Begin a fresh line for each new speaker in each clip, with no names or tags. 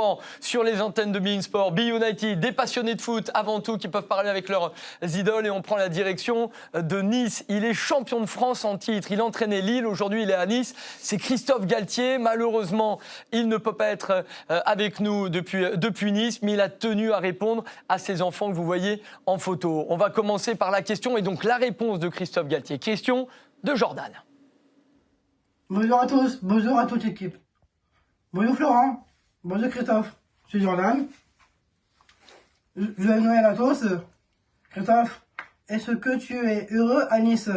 moment sur les antennes de Bein Sport. Be United, des passionnés de foot avant tout qui peuvent parler avec leurs idoles et on prend la direction de Nice. Il est champion de France en titre, il entraînait Lille, aujourd'hui il est à Nice. C'est Christophe Galtier, malheureusement il ne peut pas être avec nous depuis Nice, mais il a tenu à répondre à ces enfants que vous voyez en photo. On va commencer par la question et donc la réponse de Christophe Galtier. Question de Jordan.
Bonjour à tous, bonjour à toute l'équipe. Bonjour Florent, bonjour Christophe, je suis Jordan. Joyeux Noël à tous. Christophe, est-ce que tu es heureux à Nice?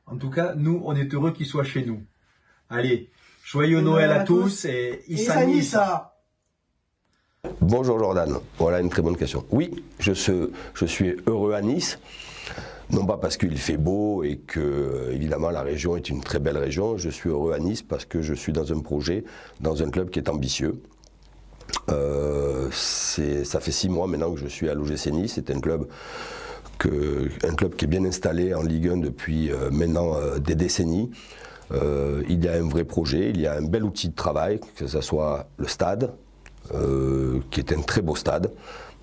En tout cas, nous, on est heureux qu'il soit chez nous. Allez, joyeux Noël à tous et Issa Nice.
Bonjour Jordan, voilà une très bonne question. Oui, je suis heureux à Nice. Non pas parce qu'il fait beau et que, évidemment, la région est une très belle région. Je suis heureux à Nice parce que je suis dans un projet, dans un club qui est ambitieux. Ça fait 6 mois maintenant que je suis à l'OGC Nice. C'est un club qui est bien installé en Ligue 1 depuis maintenant des décennies. Il y a un vrai projet, il y a un bel outil de travail, que ce soit le stade, qui est un très beau stade,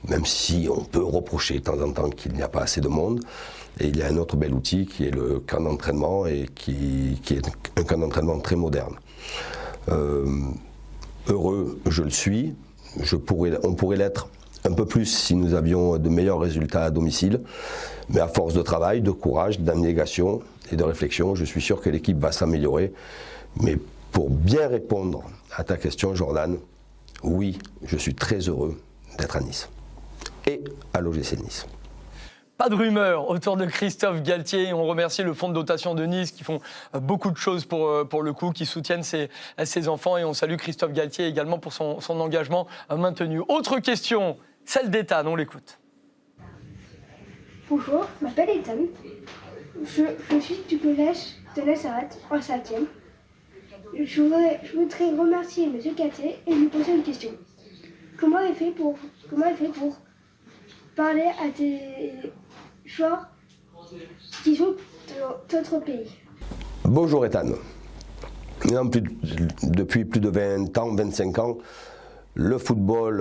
même si on peut reprocher de temps en temps qu'il n'y a pas assez de monde. Et il y a un autre bel outil qui est le camp d'entraînement et qui est un camp d'entraînement très moderne. Heureux, je le suis. On pourrait l'être un peu plus si nous avions de meilleurs résultats à domicile. Mais à force de travail, de courage, d'abnégation et de réflexion, je suis sûr que l'équipe va s'améliorer. Mais pour bien répondre à ta question, Jordan, oui, je suis très heureux d'être à Nice et à l'OGC Nice.
Pas de rumeur autour de Christophe Galtier. On remercie le fonds de dotation de Nice qui font beaucoup de choses pour le coup, qui soutiennent ces enfants. Et on salue Christophe Galtier également pour son engagement maintenu. Autre question, celle d'Ethan, on l'écoute.
Bonjour, je m'appelle Ethan. Je suis du collège de Nazareth en 5e. Je voudrais remercier M. Galtier et lui poser une question. Comment il fait pour parler à des joueurs qui jouent d'autres pays?
Bonjour Ethan. Depuis plus de 20 ans, 25 ans, le football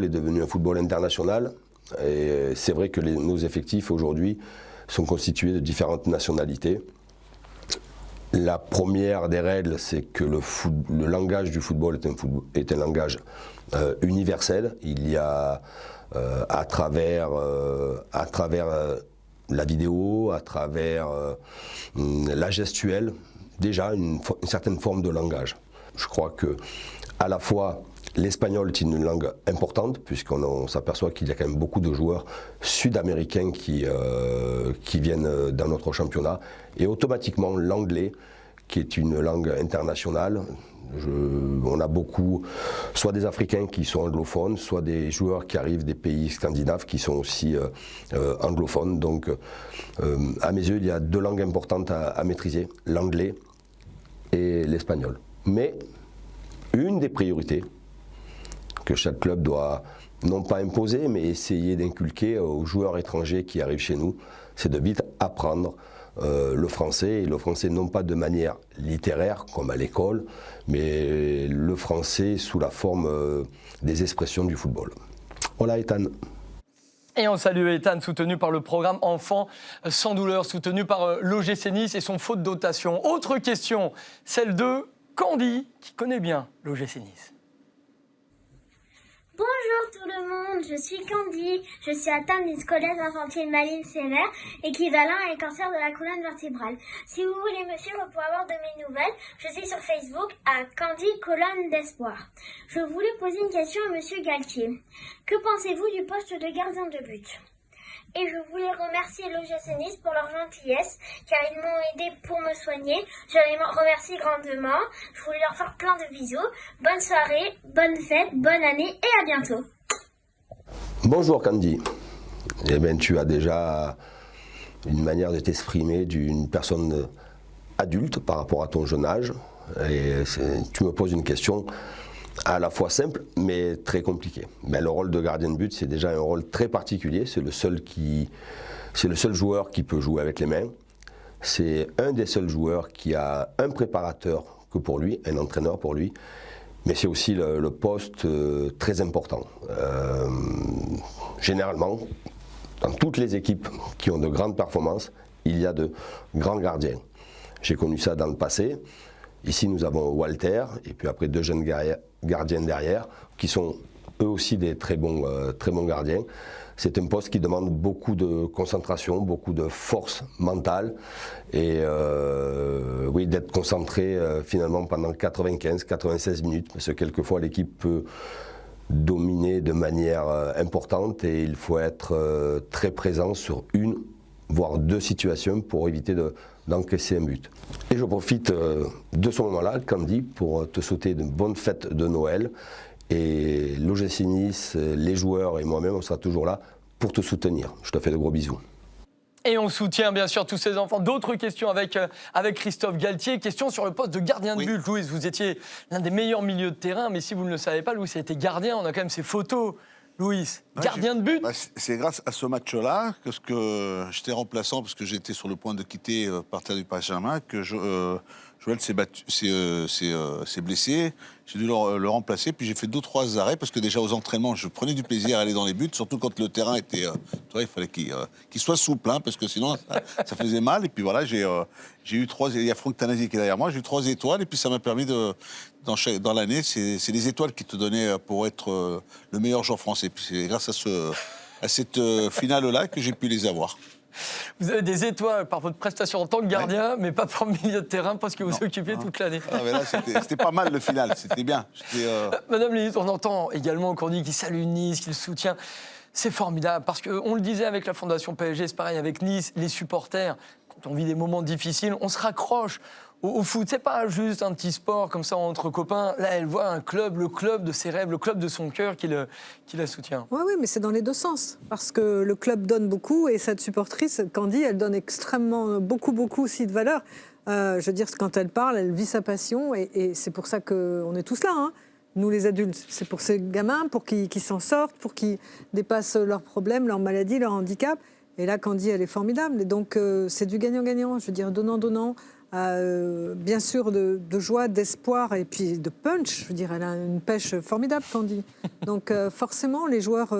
est devenu un football international. Et c'est vrai que nos effectifs aujourd'hui sont constitués de différentes nationalités. La première des règles, c'est que le langage du football est un langage universel. Il y a à travers la vidéo, à travers la gestuelle, déjà une certaine forme de langage. Je crois que à la fois l'espagnol est une langue importante, puisqu'on s'aperçoit qu'il y a quand même beaucoup de joueurs sud-américains qui viennent dans notre championnat, et automatiquement l'anglais, qui est une langue internationale. On a beaucoup, soit des Africains qui sont anglophones, soit des joueurs qui arrivent des pays scandinaves qui sont aussi anglophones. Donc, à mes yeux, il y a 2 langues importantes à maîtriser, l'anglais et l'espagnol. Mais une des priorités que chaque club doit, non pas imposer, mais essayer d'inculquer aux joueurs étrangers qui arrivent chez nous, c'est de vite apprendre le français, et le français non pas de manière littéraire comme à l'école, mais le français sous la forme des expressions du football. Voilà Ethan.
Et on salue Ethan, soutenu par le programme Enfants sans douleur, soutenu par l'OGC Nice et son fonds de dotation. Autre question, celle de Candy, qui connaît bien l'OGC Nice.
Bonjour tout le monde, je suis Candy, je suis atteinte d'une scoliose infantile maligne sévère, équivalent à un cancer de la colonne vertébrale. Si vous voulez me suivre pour avoir de mes nouvelles, je suis sur Facebook à Candy Colonne d'Espoir. Je voulais poser une question à Monsieur Galtier. Que pensez-vous du poste de gardien de but ? Et je voulais remercier l'OGC Nice pour leur gentillesse, car ils m'ont aidé pour me soigner. Je les remercie grandement. Je voulais leur faire plein de bisous. Bonne soirée, bonne fête, bonne année et à bientôt.
Bonjour Candy. Eh bien, tu as déjà une manière de t'exprimer d'une personne adulte par rapport à ton jeune âge. Et tu me poses une question à la fois simple, mais très compliqué. Mais le rôle de gardien de but, c'est déjà un rôle très particulier. C'est le seul joueur qui peut jouer avec les mains. C'est un des seuls joueurs qui a un préparateur que pour lui, un entraîneur pour lui. Mais c'est aussi le poste très important. Généralement, dans toutes les équipes qui ont de grandes performances, il y a de grands gardiens. J'ai connu ça dans le passé. Ici, nous avons Walter, et puis après 2 jeunes gardiens derrière, qui sont eux aussi des très bons gardiens. C'est un poste qui demande beaucoup de concentration, beaucoup de force mentale, et oui, d'être concentré finalement pendant 95-96 minutes, parce que quelquefois l'équipe peut dominer de manière importante, et il faut être très présent sur 1 voire 2 situations pour éviter d'encaisser un but. Et je profite de ce moment-là, Candy, pour te souhaiter une bonne fête de Noël. Et l'OGC Nice, les joueurs et moi-même, on sera toujours là pour te soutenir. Je te fais de gros bisous.
Et on soutient bien sûr tous ces enfants. D'autres questions avec Christophe Galtier. Question sur le poste de gardien de but. Louis, vous étiez l'un des meilleurs milieux de terrain, mais si vous ne le savez pas, Louis a été gardien. On a quand même ses photos. Louis, gardien de but.
C'est grâce à ce match-là que j'étais remplaçant, parce que j'étais sur le point de quitter partir du Paris Saint-Germain, que Joël s'est blessé. J'ai dû le remplacer, puis j'ai fait 2-3 arrêts, parce que déjà aux entraînements, je prenais du plaisir à aller dans les buts, surtout quand le terrain était... il fallait qu'il soit souple, hein, parce que sinon ça faisait mal. Et puis voilà, j'ai eu 3... Il y a Franck Tanasi qui est derrière moi, j'ai eu 3 étoiles, et puis ça m'a permis dans l'année, c'est les étoiles qui te donnaient pour être le meilleur joueur français. Puis c'est grâce à cette finale-là que j'ai pu les avoir.
Vous avez des étoiles par votre prestation en tant que gardien, mais pas pour milieu de terrain parce que vous occupiez toute l'année.
Ah, mais là, c'était pas mal le final, c'était bien.
Madame la ministre, on entend également qu'on dit qu'il salue Nice, qu'il soutient. C'est formidable parce qu'on le disait avec la Fondation PSG, c'est pareil avec Nice, les supporters, quand on vit des moments difficiles, on se raccroche au foot. C'est pas juste un petit sport comme ça entre copains. Là, elle voit un club, le club de ses rêves, le club de son cœur qui la soutient.
Oui, mais c'est dans les 2 sens. Parce que le club donne beaucoup et cette supportrice, Candy, elle donne extrêmement beaucoup aussi de valeur. Je veux dire, quand elle parle, elle vit sa passion et c'est pour ça qu'on est tous là, hein. Nous les adultes. C'est pour ces gamins, pour qu'ils s'en sortent, pour qu'ils dépassent leurs problèmes, leurs maladies, leurs handicaps. Et là, Candy, elle est formidable. Et donc, c'est du gagnant-gagnant. Je veux dire, donnant. Bien sûr de joie, d'espoir et puis de punch. Je veux dire, elle a une pêche formidable, Candy. Donc forcément, les joueurs,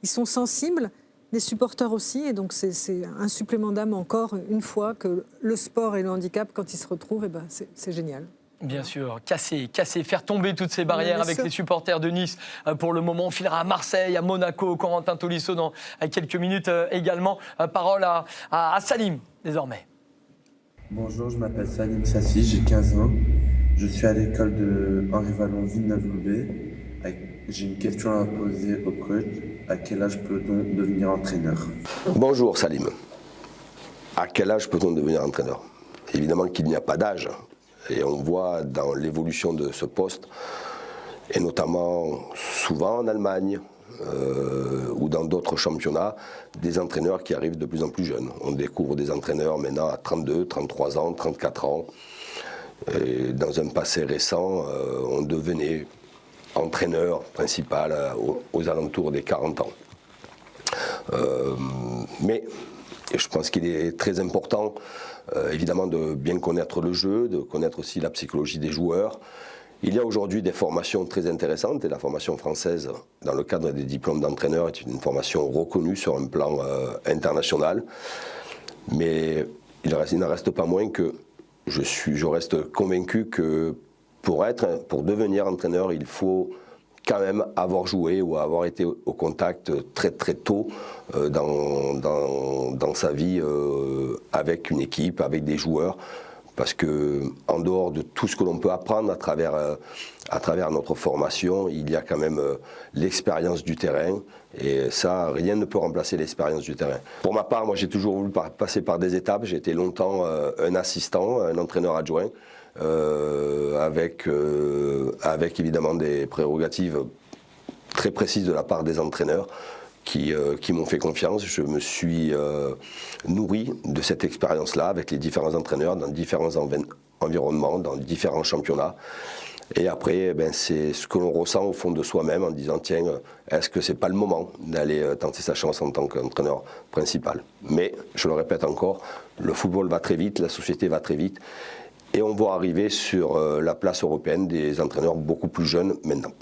ils sont sensibles, les supporters aussi. Et donc c'est un supplément d'âme encore une fois que le sport et le handicap, quand ils se retrouvent, eh ben, c'est génial.
Bien sûr, casser, faire tomber toutes ces barrières avec les supporters de Nice. Pour le moment, on filera à Marseille, à Monaco, Corentin Tolisso dans quelques minutes également. Parole à Salim, désormais.
Bonjour, je m'appelle Salim Sassi, j'ai 15 ans. Je suis à l'école de Henri Vallon Villeneuve-Loubet. J'ai une question à poser au coach. À quel âge peut-on devenir entraîneur ?
Bonjour Salim. À quel âge peut-on devenir entraîneur ? Évidemment qu'il n'y a pas d'âge. Et on voit dans l'évolution de ce poste, et notamment souvent en Allemagne, ou dans d'autres championnats, des entraîneurs qui arrivent de plus en plus jeunes. On découvre des entraîneurs maintenant à 32, 33 ans, 34 ans. Et dans un passé récent, on devenait entraîneur principal aux alentours des 40 ans. Mais je pense qu'il est très important, évidemment, de bien connaître le jeu, de connaître aussi la psychologie des joueurs. Il y a aujourd'hui des formations très intéressantes et la formation française, dans le cadre des diplômes d'entraîneur, est une formation reconnue sur un plan international. Mais il n'en reste pas moins que je reste convaincu que pour devenir entraîneur, il faut quand même avoir joué ou avoir été au contact très très tôt dans sa vie avec une équipe, avec des joueurs. Parce que en dehors de tout ce que l'on peut apprendre à travers notre formation, il y a quand même l'expérience du terrain. Et ça, rien ne peut remplacer l'expérience du terrain. Pour ma part, moi j'ai toujours voulu passer par des étapes. J'ai été longtemps un assistant, un entraîneur adjoint, avec évidemment des prérogatives très précises de la part des entraîneurs qui m'ont fait confiance. Je me suis nourri de cette expérience-là avec les différents entraîneurs dans différents environnements, dans différents championnats. Et après, c'est ce que l'on ressent au fond de soi-même en disant, tiens, est-ce que c'est pas le moment d'aller tenter sa chance en tant qu'entraîneur principal ? Mais, je le répète encore, le football va très vite, la société va très vite. Et on va arriver sur la place européenne des entraîneurs beaucoup plus jeunes maintenant.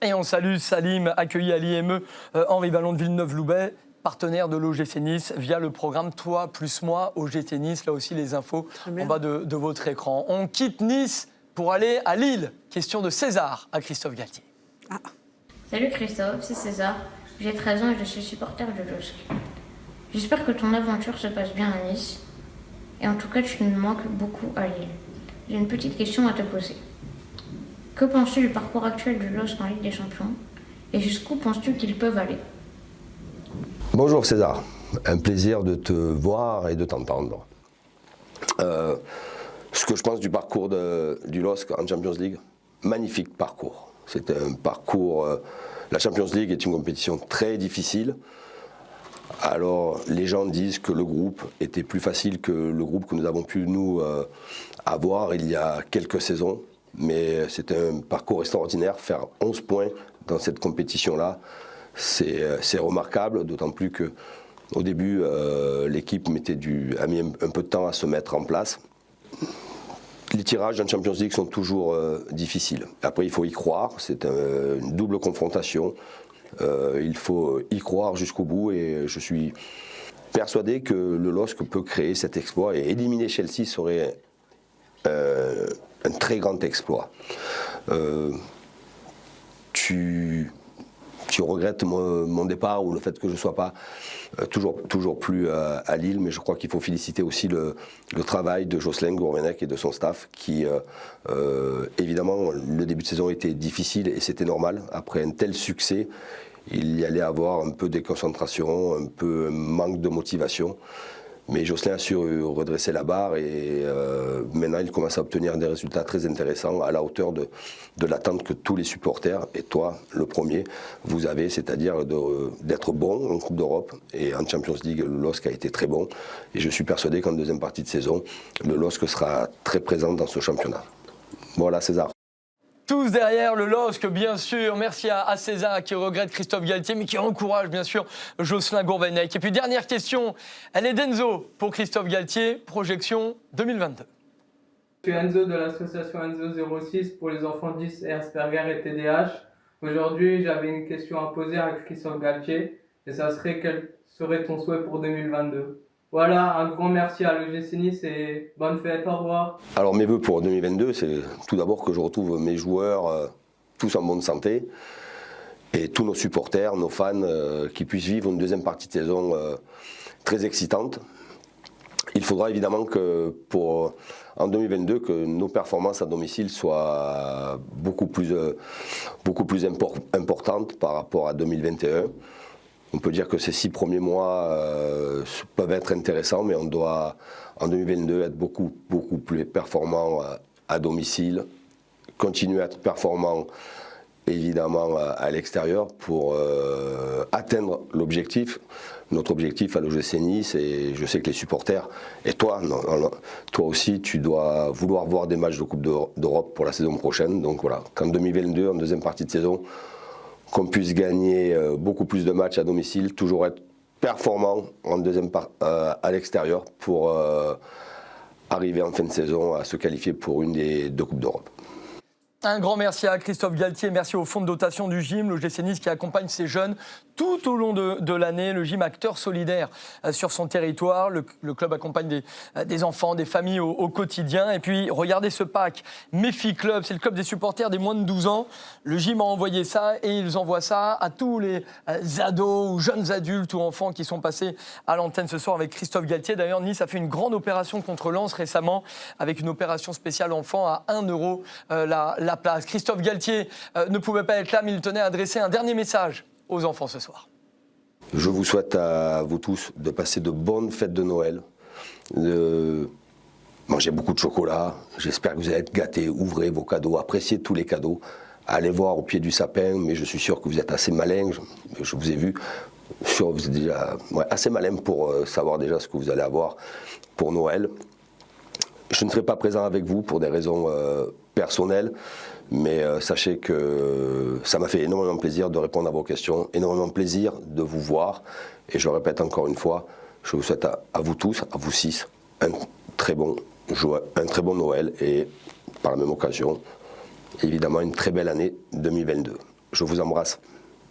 Et on salue Salim, accueilli à l'IME Henri Vallon de Villeneuve-Loubet, partenaire de l'OGC Nice via le programme Toi plus moi OGC Nice. Là aussi les infos en bas de votre écran. On quitte Nice pour aller à Lille. Question de César à Christophe Galtier.
Salut Christophe, c'est César. J'ai 13 ans et je suis supporter de LOSC. J'espère que ton aventure se passe bien à Nice. Et en tout cas, tu nous manques beaucoup à Lille. J'ai une petite question à te poser. Que penses-tu du parcours actuel de LOSC en Ligue des Champions? Et jusqu'où penses-tu qu'ils peuvent aller?
Bonjour César, un plaisir de te voir et de t'entendre. Ce que je pense du parcours du LOSC en Champions League, magnifique parcours. C'est un parcours, la Champions League est une compétition très difficile. Alors les gens disent que le groupe était plus facile que le groupe que nous avons pu nous avoir il y a quelques saisons. Mais c'est un parcours extraordinaire, faire 11 points dans cette compétition-là, c'est remarquable, d'autant plus qu'au début, l'équipe a mis un peu de temps à se mettre en place. Les tirages en Champions League sont toujours difficiles. Après, il faut y croire, c'est une double confrontation. Il faut y croire jusqu'au bout et je suis persuadé que le LOSC peut créer cet exploit et éliminer Chelsea serait un très grand exploit. Tu regrettes mon départ ou le fait que je ne sois pas toujours plus à Lille, mais je crois qu'il faut féliciter aussi le travail de Jocelyn Gourvenec et de son staff qui, évidemment, le début de saison était difficile et c'était normal. Après un tel succès, il y allait avoir un peu de déconcentration, un peu manque de motivation. Mais Jocelyn a su redresser la barre et maintenant il commence à obtenir des résultats très intéressants à la hauteur de l'attente que tous les supporters, et toi le premier, vous avez, c'est-à-dire d'être bon en Coupe d'Europe et en Champions League. Le LOSC a été très bon et je suis persuadé qu'en deuxième partie de saison, le LOSC sera très présent dans ce championnat. Voilà César.
Tous derrière le LOSC, bien sûr. Merci à César qui regrette Christophe Galtier, mais qui encourage, bien sûr, Jocelyn Gourvenec. Et puis, dernière question, elle est d'Enzo pour Christophe Galtier, projection 2022.
Je suis Enzo de l'association Enzo 06 pour les enfants 10 et Asperger et TDAH. Aujourd'hui, j'avais une question à poser à Christophe Galtier, et ça serait quel serait ton souhait pour 2022? Voilà, un grand merci à l'OGC Nice et bonne fête, au revoir.
Alors mes vœux pour 2022, c'est tout d'abord que je retrouve mes joueurs tous en bonne santé et tous nos supporters, nos fans qui puissent vivre une deuxième partie de saison très excitante. Il faudra évidemment que en 2022 que nos performances à domicile soient beaucoup plus importantes par rapport à 2021. On peut dire que ces 6 premiers mois peuvent être intéressants, mais on doit en 2022 être beaucoup plus performant à domicile, continuer à être performant évidemment à l'extérieur pour atteindre l'objectif. Notre objectif à l'OGC Nice, et je sais que les supporters, et toi aussi, tu dois vouloir voir des matchs de Coupe d'Europe pour la saison prochaine. Donc voilà, qu'en 2022, en deuxième partie de saison, qu'on puisse gagner beaucoup plus de matchs à domicile, toujours être performant à l'extérieur pour arriver en fin de saison à se qualifier pour une des 2 Coupes d'Europe.
Un grand merci à Christophe Galtier, merci au fonds de dotation du gym, l'OGC Nice qui accompagne ces jeunes tout au long de l'année. Le gym acteur solidaire sur son territoire. Le club accompagne des enfants, des familles au quotidien. Et puis, regardez ce pack, Méfi Club, c'est le club des supporters des moins de 12 ans. Le gym a envoyé ça et ils envoient ça à tous les ados ou jeunes adultes ou enfants qui sont passés à l'antenne ce soir avec Christophe Galtier. D'ailleurs, Nice a fait une grande opération contre Lens récemment avec une opération spéciale enfant à 1 € la place. Christophe Galtier ne pouvait pas être là, mais il tenait à adresser un dernier message aux enfants ce soir.
Je vous souhaite à vous tous de passer de bonnes fêtes de Noël, de manger beaucoup de chocolat. J'espère que vous allez être gâtés, ouvrez vos cadeaux, appréciez tous les cadeaux. Allez voir au pied du sapin, mais je suis sûr que vous êtes assez malin, je vous ai vu. Vous êtes déjà assez malin pour savoir déjà ce que vous allez avoir pour Noël. Je ne serai pas présent avec vous pour des raisons personnelles, mais sachez que ça m'a fait énormément plaisir de répondre à vos questions, énormément plaisir de vous voir. Et je le répète encore une fois, je vous souhaite à vous tous, à vous 6, un très bon un très bon Noël et par la même occasion, évidemment une très belle année 2022. Je vous embrasse.